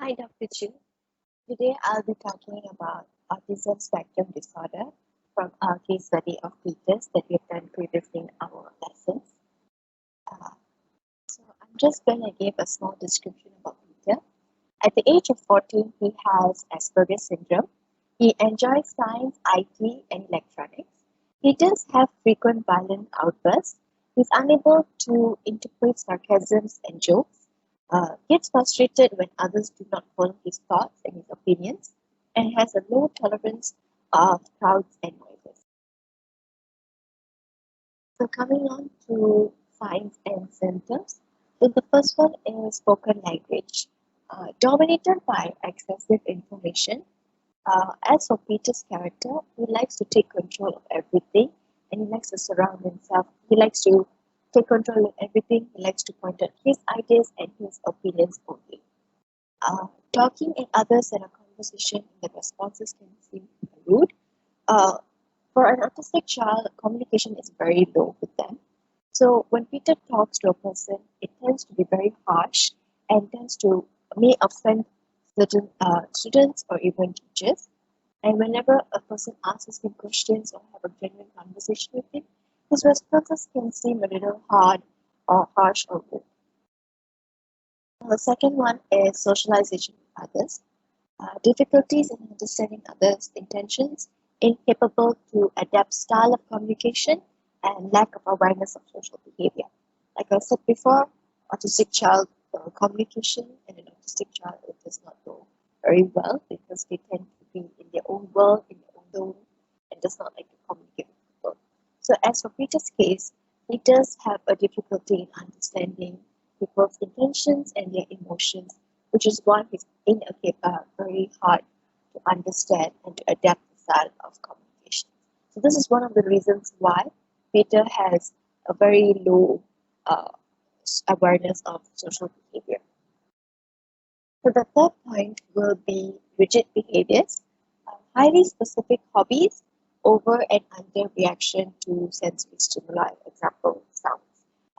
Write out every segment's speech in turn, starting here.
Hi, Dr. Chu. Today I'll be talking about autism spectrum disorder from our case study of Peters that we've done previously in our lessons. Uh, so I'm just going to give a small description about Peter. At the age of 14, he has Asperger's syndrome. He enjoys science, IT, and electronics. He does have frequent violent outbursts. He's unable to interpret sarcasms and jokes. Gets frustrated when others do not follow his thoughts and his opinions, and has a low tolerance of crowds and noises. So coming on to signs and symptoms. So the first one is spoken language. Dominated by excessive information. As for Peter's character, he likes to take control of everything and he likes to surround himself. He likes to take control of everything. He likes to point out his ideas and his opinions only. Talking at others in a conversation, the responses can seem rude. Uh, for an autistic child, communication is very low with them. So when Peter talks to a person, it tends to be very harsh and tends to may offend certain students or even teachers. And whenever a person asks him questions or have a genuine conversation with him, his responses can seem a little hard or harsh or rude. The second one is socialization with others. Difficulties in understanding others' intentions, incapable to adapt style of communication, and lack of awareness of social behavior. Like I said before, autistic child communication and an autistic child it does not go very well because they tend to be in their own world, in their own zone, and does not like to communicate with people. So as for Peter's case, he does have a difficulty in understanding people's intentions and their emotions, which is why he's very hard to understand and to adapt the style of communication. So this is one of the reasons why Peter has a very low uh, awareness of social behavior. So the third point will be rigid behaviors, highly specific hobbies, over and under reaction to sensory stimuli, example sounds,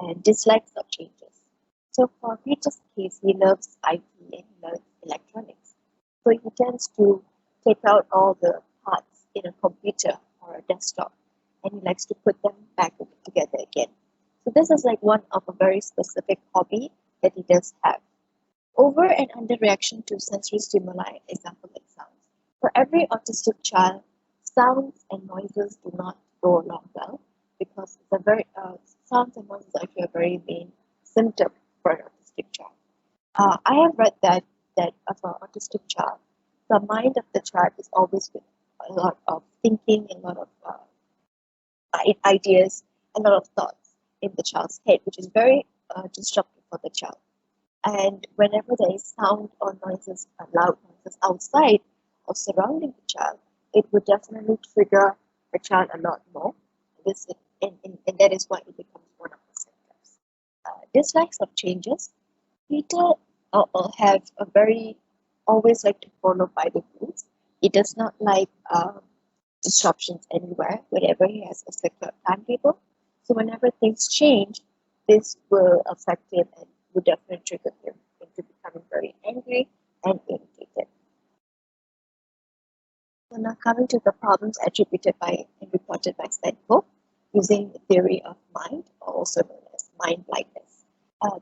and dislikes of changes. So for Peter's case, he loves IT and he loves electronics. So he tends to take out all the parts in a computer or a desktop and he likes to put them back together again. So this is like one of a very specific hobby that he does have. Over and under reaction to sensory stimuli, example like sounds. For every autistic child, sounds and noises do not go along well because it's a very sounds and noises are actually a very main symptom for an autistic child. I have read that of an autistic child, the mind of the child is always with a lot of thinking and a lot of ideas, a lot of thoughts in the child's head, which is very disruptive for the child. And whenever there is sound or noises, loud noises outside or surrounding the child, it would definitely trigger the child a lot more. This and that is why it becomes one of the symptoms. Dislikes of changes. Peter have a very always like to follow by the rules. He does not like disruptions anywhere whenever he has a secular timetable. So whenever things change, this will affect him and would definitely trigger him into becoming very angry and irritated. So now coming to the problems attributed by and reported by Stanko using the theory of mind, also known as mind blindness.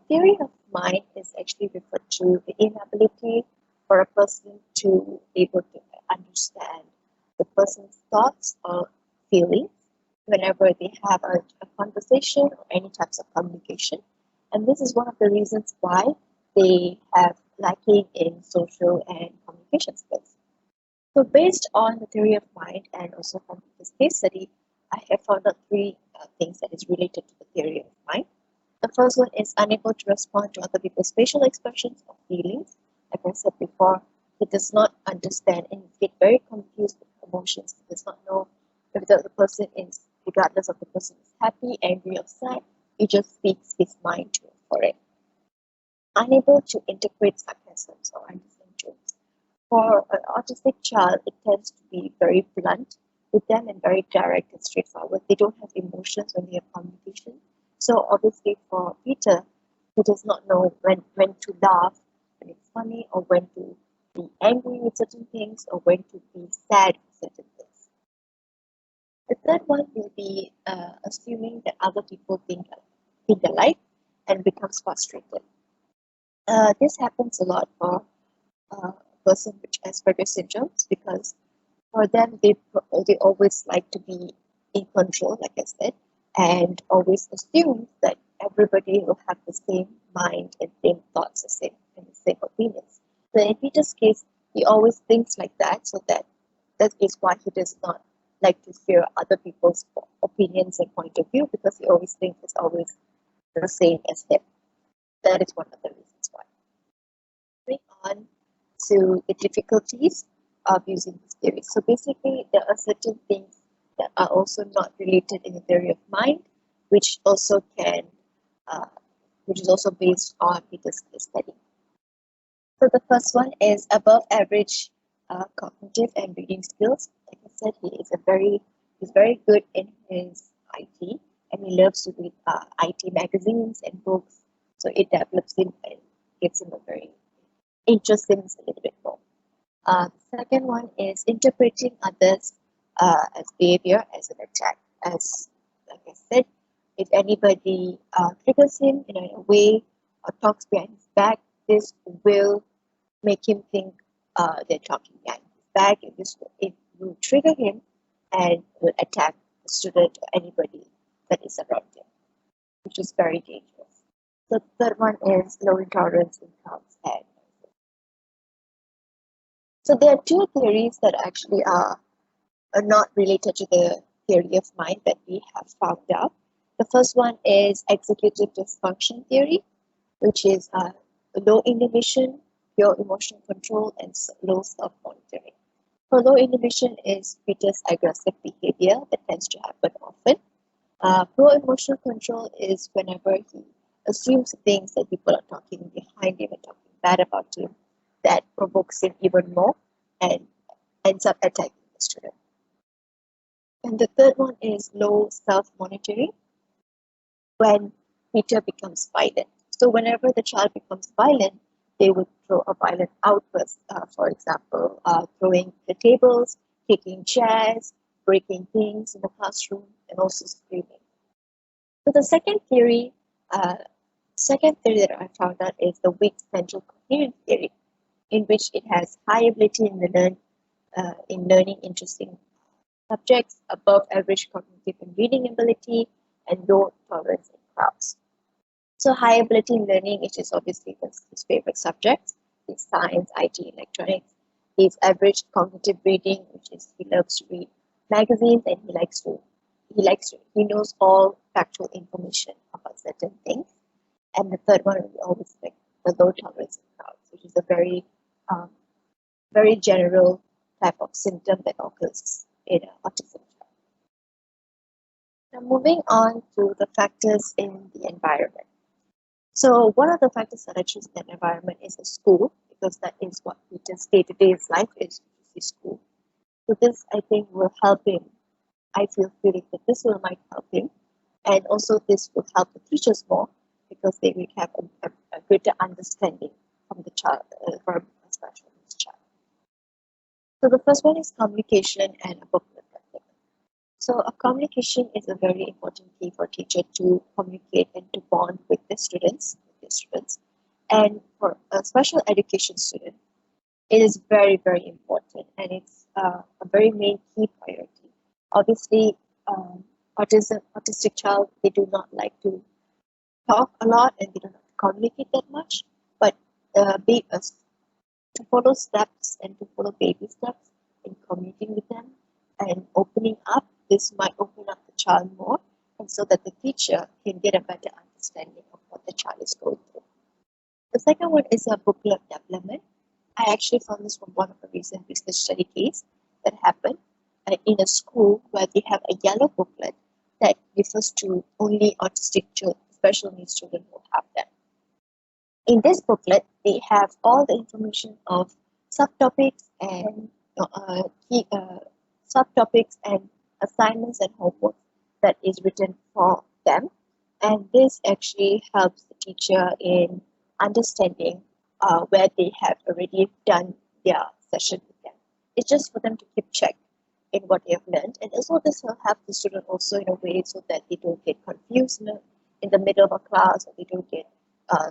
Theory of mind is actually referred to the inability for a person to be able to understand the person's thoughts or feelings whenever they have a conversation or any types of communication. And this is one of the reasons why they have lacking in social and communication skills. So based on the theory of mind and also from this case study, I have found out three things that is related to the theory of mind. The first one is unable to respond to other people's facial expressions or feelings. Like I said before, he does not understand and get very confused with emotions. He does not know if the person is, regardless of the person is happy, angry, or sad, he just speaks his mind to it for it. Unable to interpret sarcasms or understand jokes. For an autistic child, it tends to be very blunt with them and very direct and straightforward. They don't have emotions when they have communication. So obviously for Peter, he does not know when to laugh when it's funny, or when to be angry with certain things, or when to be sad with certain things. The third one will be assuming that other people think alike and becomes frustrated. This happens a lot for a person with Asperger's syndromes because for them they always like to be in control, like I said, and always assume that everybody will have the same mind and same thoughts, the same opinions. So in Peter's case, he always thinks like that, so that is why he does not like to hear other people's opinions and point of view, because he always thinks it's always the same as him. That is one of the reasons why. Moving on to the difficulties of using this theory. So basically, there are certain things that are also not related in the theory of mind, which also which is also based on Peter's case study. So the first one is above average cognitive and reading skills. Like I said, he's very good in his IT, and he loves to read IT magazines and books. So it develops him and gives him a very interest in a little bit more. The second one is interpreting others as behavior as an attack. As like I said, if anybody triggers him in a way or talks behind his back, this will make him think they're talking behind his back. It will trigger him and will attack the student or anybody that is around him, which is very dangerous. The third one is low intolerance in crowds and so there are two theories that actually are not related to the theory of mind that we have found out. The first one is executive dysfunction theory, which is low inhibition, pure emotional control, and low self-monitoring. For low inhibition is Peter's aggressive behavior that tends to happen often. Pure emotional control is whenever he assumes things that people are talking behind him and talking bad about him, that provokes him even more and ends up attacking the student. And the third one is low self-monitoring, when Peter becomes violent. So whenever the child becomes violent, they would throw a violent outburst, for example, throwing the tables, kicking chairs, breaking things in the classroom, and also screaming. So the second theory that I found out is the weak central coherence theory, in which it has high ability in learning interesting subjects, above average cognitive and reading ability, and low tolerance in crowds. So high ability in learning, which is obviously his favorite subjects, is science, IT, electronics. His average cognitive reading, which is he loves to read magazines and he knows all factual information about certain things. And the third one is always like the low tolerance in crowds, which is a very general type of symptom that occurs in autism. Now moving on to the factors in the environment. So one of the factors that I choose in the environment is the school, because that is what Peter's day-to-day life is, which is his school. So this I think will help him. I feel feeling that this might help him, and also this will help the teachers more because they will have a greater understanding from the child, from a special needs child. So the first one is communication and a booklet development. So a communication is a very important key for a teacher to communicate and to bond with the students. And for a special education student, it is very, very important, and it's a very main key priority. Obviously, autistic child, they do not like to talk a lot and they do not communicate that much, but to follow steps and to follow baby steps in communicating with them and opening up, this might open up the child more, and so that the teacher can get a better understanding of what the child is going through. The second one is a booklet development. I actually found this from one of the recent research study case that happened in a school where they have a yellow booklet that refers to only autistic children, special needs children who have them. In this booklet, they have all the information of subtopics and key subtopics and assignments and homework that is written for them. And this actually helps the teacher in understanding where they have already done their session with them. It's just for them to keep check in what they have learned, and also this will help the student also in a way so that they don't get confused in the middle of a class, or they don't get uh,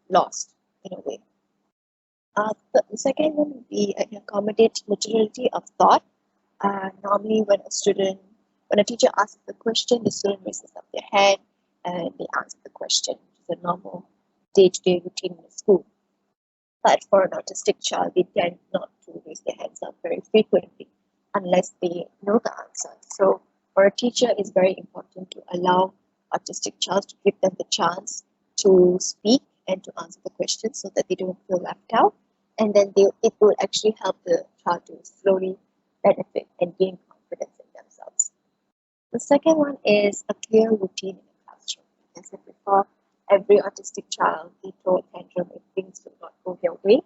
lost in a way. The second one would be accommodate materiality of thought. Normally, when a teacher asks the question, the student raises up their hand and they answer the question, which is a normal day-to-day routine in the school. But for an autistic child, they tend not to raise their hands up very frequently unless they know the answer. So for a teacher, it's very important to allow autistic child to give them the chance to speak and to answer the question so that they don't feel left out. And then it will actually help the child to slowly benefit and gain confidence in themselves. The second one is a clear routine in the classroom. As I said before, every autistic child, they throw a tantrum if things do not go their way.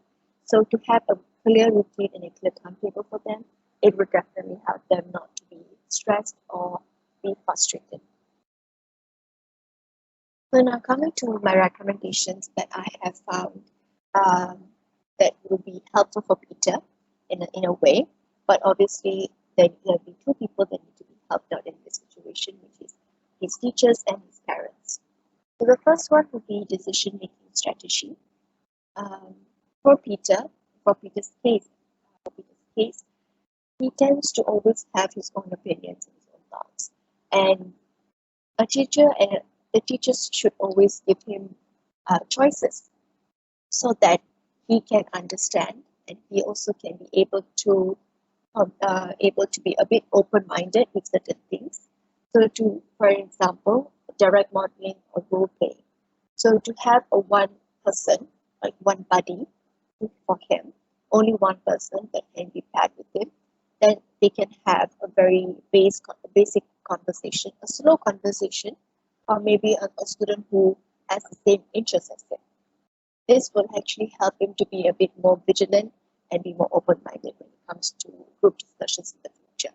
So to have a clear routine and a clear timetable for them, it would definitely help them not to be stressed or be frustrated. So now coming to my recommendations that I have found um, that will be helpful for Peter in a way, but obviously there'll be two people that need to be helped out in this situation, which is his teachers and his parents. So the first one would be decision-making strategy. Um, for Peter, for Peter's case, for Peter's case, he tends to always have his own opinions and his own thoughts, and a teacher and the teachers should always give him choices so that he can understand and he also can be able to be a bit open-minded with certain things. So to, for example, direct modeling or role play. So to have a one person, like one buddy for him, only one person that can be paired with him, then they can have a very basic conversation, a slow conversation, or maybe a student who has the same interest as him. This will actually help him to be a bit more vigilant and be more open-minded when it comes to group discussions in the future.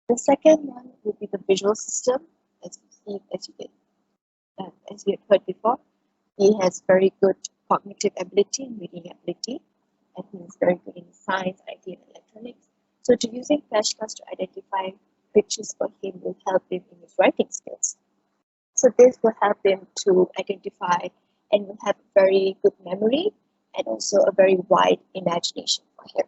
The second one would be the visual system. As you see, as you had heard before, he has very good cognitive ability and reading ability, and he is very good in science, IT, and electronics. So to using flashcards to identify pictures for him will help him in his writing skills. So this will help him to identify and will have a very good memory and also a very wide imagination for him.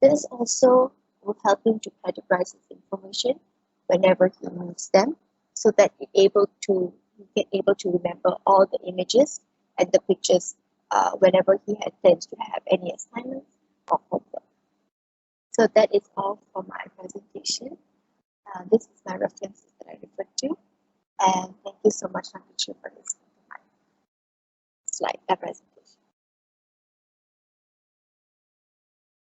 This also will help him to categorize his information whenever he needs them so that he get able to remember all the images and the pictures whenever he tends to have any assignments or homework. So that is all for my presentation. This is my references that I referred to. And thank you so much, Dr. Chu, for listening to my slide, presentation.